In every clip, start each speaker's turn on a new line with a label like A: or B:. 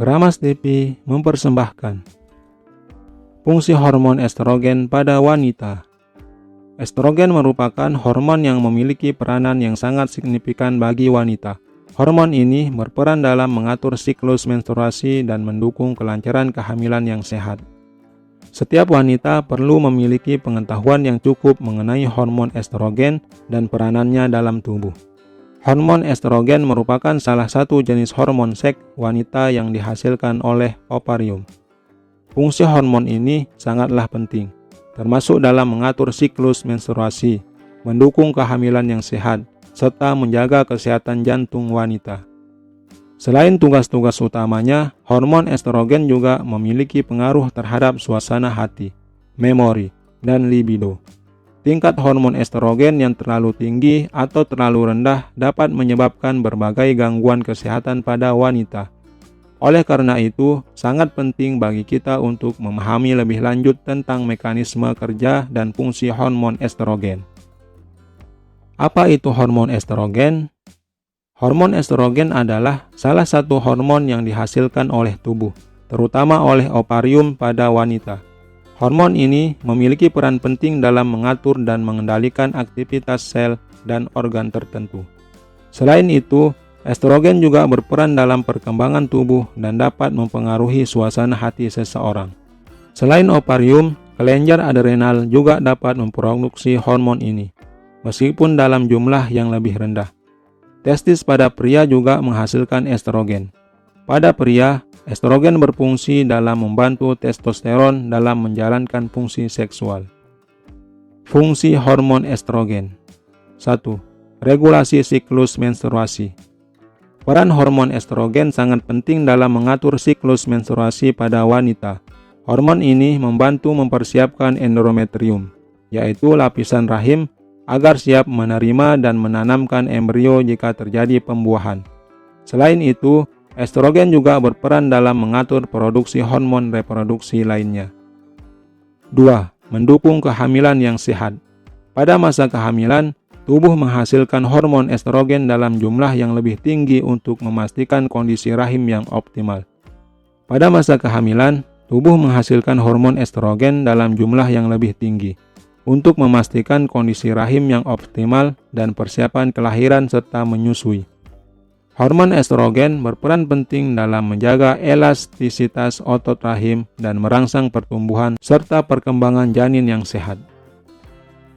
A: Gramas TV mempersembahkan fungsi hormon estrogen pada wanita. Estrogen merupakan hormon yang memiliki peranan yang sangat signifikan bagi wanita. Hormon ini berperan dalam mengatur siklus menstruasi dan mendukung kelancaran kehamilan yang sehat. Setiap wanita perlu memiliki pengetahuan yang cukup mengenai hormon estrogen dan peranannya dalam tubuh. Hormon estrogen merupakan salah satu jenis hormon seks wanita yang dihasilkan oleh ovarium. Fungsi hormon ini sangatlah penting, termasuk dalam mengatur siklus menstruasi, mendukung kehamilan yang sehat, serta menjaga kesehatan jantung wanita. Selain tugas-tugas utamanya, hormon estrogen juga memiliki pengaruh terhadap suasana hati, memori, dan libido. Tingkat hormon estrogen yang terlalu tinggi atau terlalu rendah dapat menyebabkan berbagai gangguan kesehatan pada wanita. Oleh karena itu, sangat penting bagi kita untuk memahami lebih lanjut tentang mekanisme kerja dan fungsi hormon estrogen. Apa itu hormon estrogen? Hormon estrogen adalah salah satu hormon yang dihasilkan oleh tubuh, terutama oleh ovarium pada wanita. Hormon ini memiliki peran penting dalam mengatur dan mengendalikan aktivitas sel dan organ tertentu. Selain itu, estrogen juga berperan dalam perkembangan tubuh dan dapat mempengaruhi suasana hati seseorang. Selain ovarium, kelenjar adrenal juga dapat memproduksi hormon ini, meskipun dalam jumlah yang lebih rendah. Testis pada pria juga menghasilkan estrogen. Pada pria, estrogen berfungsi dalam membantu testosteron dalam menjalankan fungsi seksual. Fungsi hormon estrogen. 1. Regulasi siklus menstruasi. Peran hormon estrogen sangat penting dalam mengatur siklus menstruasi pada wanita. Hormon ini membantu mempersiapkan endometrium, yaitu lapisan rahim, agar siap menerima dan menanamkan embrio jika terjadi pembuahan. Selain itu, estrogen juga berperan dalam mengatur produksi hormon reproduksi lainnya. 2. Mendukung kehamilan yang sehat. Pada masa kehamilan, tubuh menghasilkan hormon estrogen dalam jumlah yang lebih tinggi untuk memastikan kondisi rahim yang optimal. Pada masa kehamilan, tubuh menghasilkan hormon estrogen dalam jumlah yang lebih tinggi untuk memastikan kondisi rahim yang optimal dan persiapan kelahiran serta menyusui. Hormon estrogen berperan penting dalam menjaga elastisitas otot rahim dan merangsang pertumbuhan serta perkembangan janin yang sehat.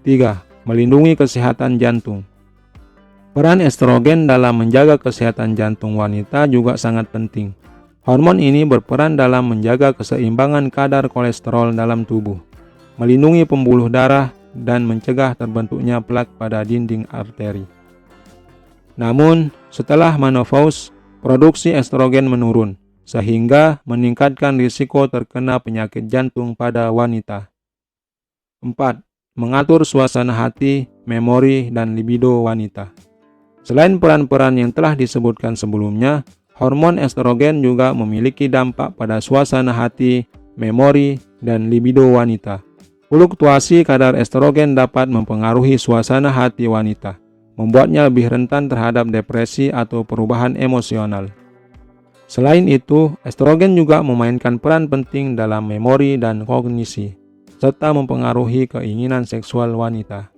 A: 3. Melindungi kesehatan jantung. Peran estrogen dalam menjaga kesehatan jantung wanita juga sangat penting. Hormon ini berperan dalam menjaga keseimbangan kadar kolesterol dalam tubuh, melindungi pembuluh darah, dan mencegah terbentuknya plak pada dinding arteri. Namun, setelah menopause, produksi estrogen menurun, sehingga meningkatkan risiko terkena penyakit jantung pada wanita. 4. Mengatur suasana hati, memori, dan libido wanita. Selain peran-peran yang telah disebutkan sebelumnya, hormon estrogen juga memiliki dampak pada suasana hati, memori, dan libido wanita. Fluktuasi kadar estrogen dapat mempengaruhi suasana hati wanita, membuatnya lebih rentan terhadap depresi atau perubahan emosional. Selain itu, estrogen juga memainkan peran penting dalam memori dan kognisi, serta mempengaruhi keinginan seksual wanita.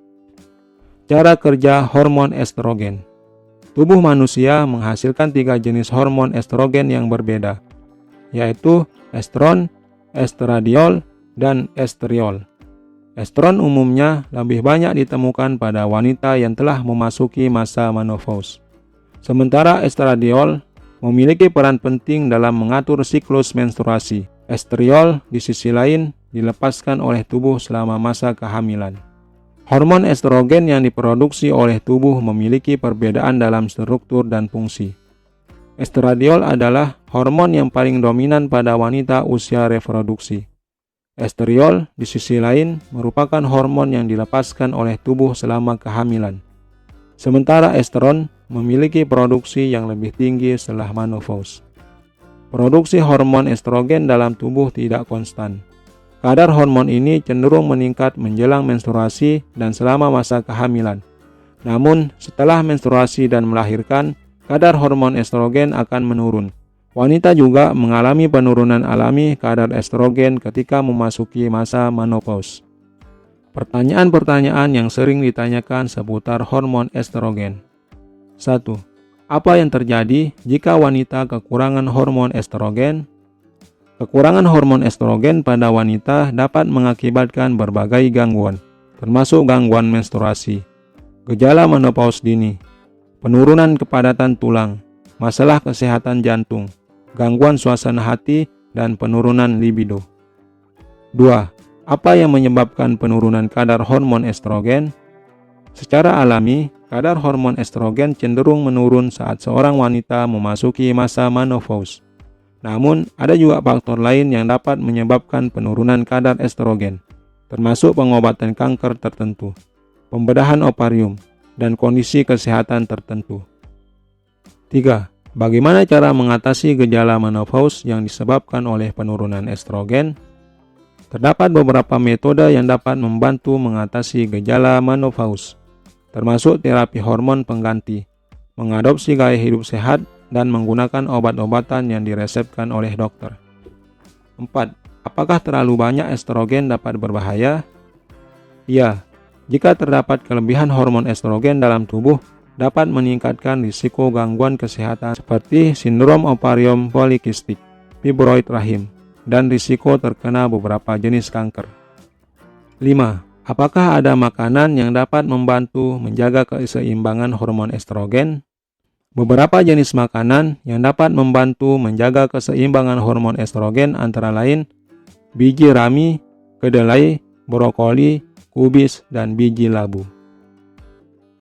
A: Cara kerja hormon estrogen. Tubuh manusia menghasilkan 3 jenis hormon estrogen yang berbeda, yaitu estron, estradiol, dan estriol. Estron umumnya lebih banyak ditemukan pada wanita yang telah memasuki masa menopause. Sementara estradiol memiliki peran penting dalam mengatur siklus menstruasi. Estriol di sisi lain dilepaskan oleh tubuh selama masa kehamilan. Hormon estrogen yang diproduksi oleh tubuh memiliki perbedaan dalam struktur dan fungsi. Estradiol adalah hormon yang paling dominan pada wanita usia reproduksi. Estriol di sisi lain merupakan hormon yang dilepaskan oleh tubuh selama kehamilan. Sementara estron memiliki produksi yang lebih tinggi setelah menopause. Produksi hormon estrogen dalam tubuh tidak konstan. Kadar hormon ini cenderung meningkat menjelang menstruasi dan selama masa kehamilan. Namun, setelah menstruasi dan melahirkan, kadar hormon estrogen akan menurun. Wanita juga mengalami penurunan alami kadar estrogen ketika memasuki masa menopause. Pertanyaan-pertanyaan yang sering ditanyakan seputar hormon estrogen. 1. Apa yang terjadi jika wanita kekurangan hormon estrogen? Kekurangan hormon estrogen pada wanita dapat mengakibatkan berbagai gangguan, termasuk gangguan menstruasi, gejala menopause dini, penurunan kepadatan tulang, masalah kesehatan jantung, gangguan suasana hati, dan penurunan libido. 2. Apa yang menyebabkan penurunan kadar hormon estrogen? Secara alami, kadar hormon estrogen cenderung menurun saat seorang wanita memasuki masa menopause. Namun, ada juga faktor lain yang dapat menyebabkan penurunan kadar estrogen, termasuk pengobatan kanker tertentu, pembedahan ovarium, dan kondisi kesehatan tertentu. 3. Bagaimana cara mengatasi gejala menopause yang disebabkan oleh penurunan estrogen? Terdapat beberapa metode yang dapat membantu mengatasi gejala menopause, termasuk terapi hormon pengganti, mengadopsi gaya hidup sehat, dan menggunakan obat-obatan yang diresepkan oleh dokter. 4. Apakah terlalu banyak estrogen dapat berbahaya? Ya, jika terdapat kelebihan hormon estrogen dalam tubuh, dapat meningkatkan risiko gangguan kesehatan seperti sindrom ovarium polikistik, fibroid rahim, dan risiko terkena beberapa jenis kanker. 5. Apakah ada makanan yang dapat membantu menjaga keseimbangan hormon estrogen? Beberapa jenis makanan yang dapat membantu menjaga keseimbangan hormon estrogen antara lain biji rami, kedelai, brokoli, kubis, dan biji labu.